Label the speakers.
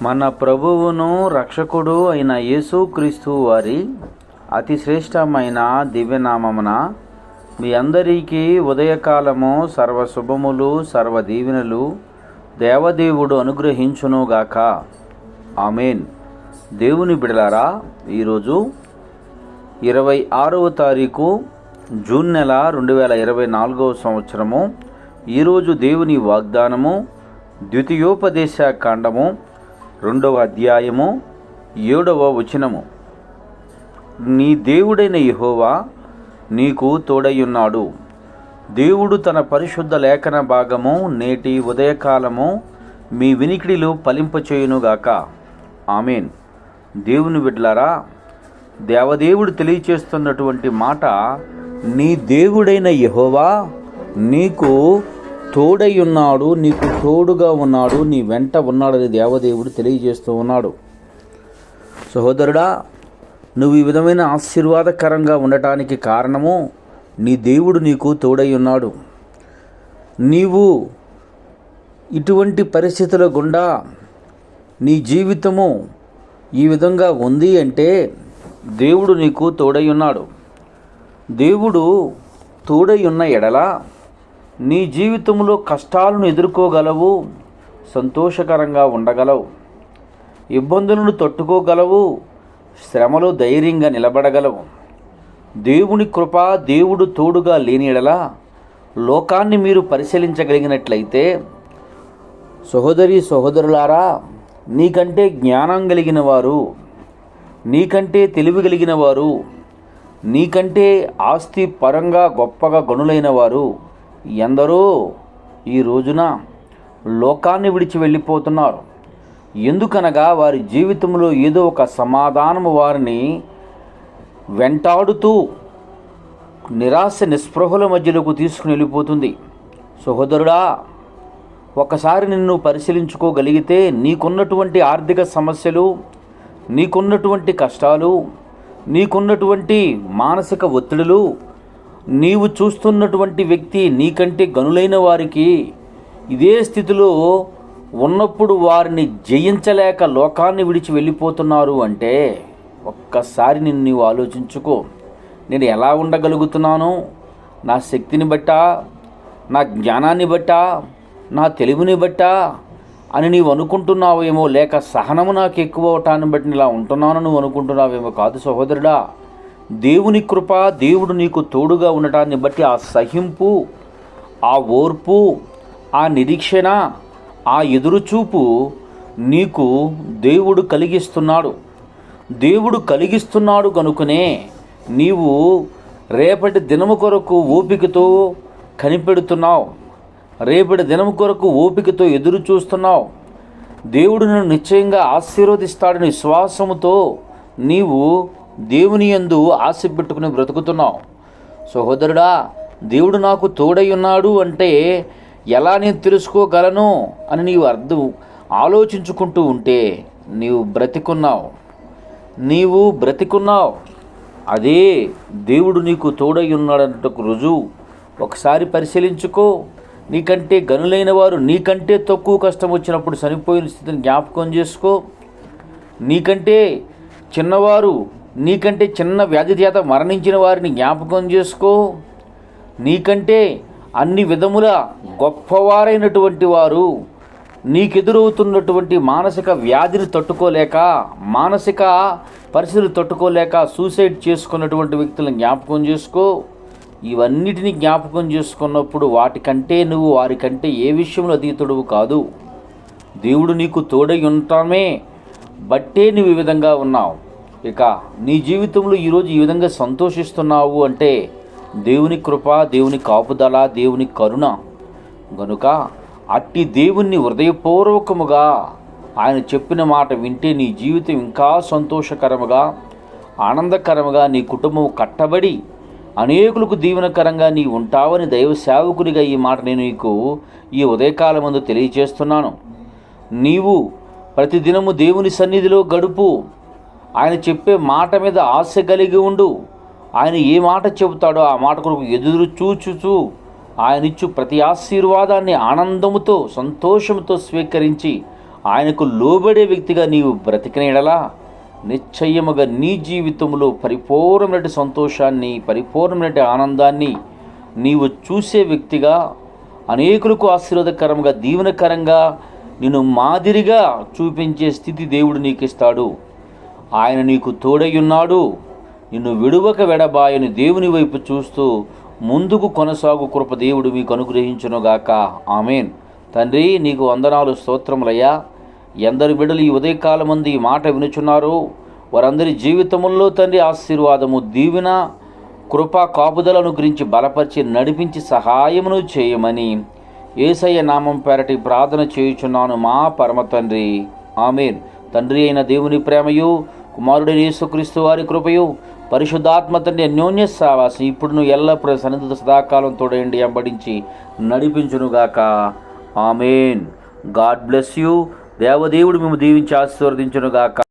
Speaker 1: మన ప్రభువును రక్షకుడు అయిన యేసుక్రీస్తు వారి అతి శ్రేష్టమైన దివ్యనామమున మీ అందరికీ ఉదయకాలము సర్వశుభములు సర్వదీవెనలు దేవదేవుడు అనుగ్రహించునుగాక. ఆమెన్. దేవుని బిడలారా, ఈరోజు 26వ తారీఖు జూన్ నెల 2024వ సంవత్సరము. ఈరోజు దేవుని వాగ్దానము ద్వితీయోపదేశ కాండము 2వ అధ్యాయము 7వ వచనము. నీ దేవుడైన యెహోవా నీకు తోడయ్యున్నాడు. దేవుడు తన పరిశుద్ధ లేఖన భాగము నేటి ఉదయకాలము మీ వినికిడిలో ఫలింపచేయునుగాక. ఆమెన్. దేవుని బిడ్డలారా, దేవదేవుడు తెలియచేస్తున్నటువంటి మాట, నీ దేవుడైన యెహోవా నీకు తోడై ఉన్నాడు, నీకు తోడుగా ఉన్నాడు, నీ వెంట ఉన్నాడని దేవదేవుడు తెలియజేస్తూ ఉన్నాడు. సహోదరుడా, నువ్వు ఈ విధమైన ఆశీర్వాదకరంగా ఉండటానికి కారణము నీ దేవుడు నీకు తోడై ఉన్నాడు. నీవు ఇటువంటి పరిస్థితుల గుండా నీ జీవితము ఈ విధంగా ఉంది అంటే దేవుడు నీకు తోడై ఉన్నాడు. దేవుడు తోడై ఉన్న ఎడల నీ జీవితంలో కష్టాలను ఎదుర్కోగలవు, సంతోషకరంగా ఉండగలవు, ఇబ్బందులను తట్టుకోగలవు, శ్రమలో ధైర్యంగా నిలబడగలవు. దేవుని కృప, దేవుడు తోడుగా లేని ఎడల లోకాన్ని మీరు పరిశీలించగలిగినట్లయితే, సహోదరి సహోదరులారా, నీకంటే జ్ఞానం కలిగిన వారు, నీకంటే తెలివి కలిగిన వారు, నీకంటే ఆస్తి పరంగా గొప్పగా గనులైన వారు ఎందరో ఈ రోజున లోకాన్ని విడిచి వెళ్ళిపోతున్నారు. ఎందుకనగా వారి జీవితంలో ఏదో ఒక సమాధానము వారిని వెంటాడుతూ నిరాశ నిస్పృహల మధ్యలోకి తీసుకుని వెళ్ళిపోతుంది. సహోదరుడా, ఒకసారి నిన్ను పరిశీలించుకోగలిగితే నీకున్నటువంటి ఆర్థిక సమస్యలు, నీకున్నటువంటి కష్టాలు, నీకున్నటువంటి మానసిక ఒత్తిడులు, నీవు చూస్తున్నటువంటి వ్యక్తి నీకంటే గనులైన వారికి ఇదే స్థితిలో ఉన్నప్పుడు వారిని జయించలేక లోకాన్ని విడిచి వెళ్ళిపోతున్నారు అంటే ఒక్కసారి నిన్ను నీవు ఆలోచించుకో. నేను ఎలా ఉండగలుగుతున్నాను? నా శక్తిని బట్టా, నా జ్ఞానాన్ని బట్టా, నా తెలివిని బట్టా అని నీవు అనుకుంటున్నావేమో, లేక సహనము నాకు ఎక్కువ అవటాన్ని బట్టి ఇలా ఉంటున్నాను నువ్వు అనుకుంటున్నావేమో. కాదు సహోదరుడా, దేవుని కృప, దేవుడు నీకు తోడుగా ఉండటాన్ని బట్టి ఆ సహింపు, ఆ ఓర్పు, ఆ నిరీక్షణ, ఆ ఎదురుచూపు నీకు దేవుడు కలిగిస్తున్నాడు. దేవుడు కలిగిస్తున్నాడు కనుకనే నీవు రేపటి దినము కొరకు ఓపికతో కనిపెడుతున్నావు, రేపటి దినము కొరకు ఓపికతో ఎదురు చూస్తున్నావు. దేవుడు నిన్ను నిశ్చయంగా ఆశీర్వదిస్తాడని విశ్వాసముతో నీవు దేవుని యందు ఆశ పెట్టుకుని బ్రతుకుతున్నావు. సహోదరుడా, దేవుడు నాకు తోడై ఉన్నాడు అంటే ఎలా నేను తెలుసుకోగలను అని నీవు ఆలోచించుకుంటూ ఉంటే నీవు బ్రతికున్నావు. అదే దేవుడు నీకు తోడై ఉన్నాడంటకు రుజువు. ఒకసారి పరిశీలించుకో. నీకంటే గనులైన వారు నీకంటే తక్కువ కష్టం వచ్చినప్పుడు చనిపోయిన స్థితిని జ్ఞాపకం చేసుకో. నీకంటే చిన్నవారు, నీకంటే చిన్న వ్యాధి చేత మరణించిన వారిని జ్ఞాపకం చేసుకో. నీకంటే అన్ని విధముల గొప్పవారైనటువంటి వారు నీకెదురవుతున్నటువంటి మానసిక వ్యాధిని తట్టుకోలేక, మానసిక పరిస్థితులు తట్టుకోలేక సూసైడ్ చేసుకున్నటువంటి వ్యక్తులను జ్ఞాపకం చేసుకో. ఇవన్నిటిని జ్ఞాపకం చేసుకున్నప్పుడు వాటికంటే నువ్వు వారికంటే ఏ విషయంలో అతీతుడువు కాదు. దేవుడు నీకు తోడై ఉండటమే బట్టే నువ్వు ఈ విధంగా ఉన్నావు. ఇక నీ జీవితంలో ఈరోజు ఈ విధంగా సంతోషిస్తున్నావు అంటే దేవుని కృప, దేవుని కాపుదల, దేవుని కరుణ గనుక అట్టి దేవుణ్ణి హృదయపూర్వకముగా ఆయన చెప్పిన మాట వింటే నీ జీవితం ఇంకా సంతోషకరముగా, ఆనందకరముగా, నీ కుటుంబం కట్టబడి అనేకులకు దీవెనకరంగా నీ ఉంటావని దైవ సేవకునిగా ఈ మాట నేను నీకు ఈ ఉదయకాలమందు తెలియజేస్తున్నాను. నీవు ప్రతిదినము దేవుని సన్నిధిలో గడుపు. ఆయన చెప్పే మాట మీద ఆశ కలిగి ఉండు. ఆయన ఏ మాట చెబుతాడో ఆ మాట కొరకు ఎదురు చూచుచూ ఆయన ఇచ్చు ప్రతి ఆశీర్వాదాన్ని ఆనందముతో, సంతోషంతో స్వీకరించి ఆయనకు లోబడే వ్యక్తిగా నీవు బ్రతికిన ఎడలా నిశ్చయముగా నీ జీవితంలో పరిపూర్ణమైన సంతోషాన్ని, పరిపూర్ణమైన ఆనందాన్ని నీవు చూసే వ్యక్తిగా, అనేకులకు ఆశీర్వాదకరంగా, దీవెనకరంగా, నిన్ను మాదిరిగా చూపించే స్థితి దేవుడు నీకు ఇస్తాడు. ఆయన నీకు తోడై ఉన్నాడు. నిన్ను విడువక వెడబాయని దేవుని వైపు చూస్తూ ముందుకు కొనసాగు కృప దేవుడు మీకు అనుగ్రహించునుగాక. ఆమేన్. తండ్రి, నీకు వందనాలు, స్తోత్రములయ్యా. ఎందరు బిడ్డలు ఈ ఉదయకాలం మంది ఈ మాట వినుచున్నారు, వారందరి జీవితముల్లో తండ్రి ఆశీర్వాదము, దీవెన, కృప, కాపుదలను గురించి బలపరిచి నడిపించి సహాయమును చేయమని యేసయ్య నామం పేరటి ప్రార్థన చేయుచున్నాను మా పరమ తండ్రి. ఆమేన్. తండ్రి అయిన దేవుని ప్రేమయు, కుమారుడైన యేసుక్రీస్తు వారి కృపయు, పరిశుద్ధాత్మ తండ్రి అన్యోన్య సావాసం ఇప్పుడును ఎల్లప్పుడూ సన్నిహిత సదాకాలం తోడేండి వెంబడించి నడిపించునుగాక. ఆమేన్. God bless you. దేవదేవుడు మేము దీవించి ఆశీర్వదించునుగాక.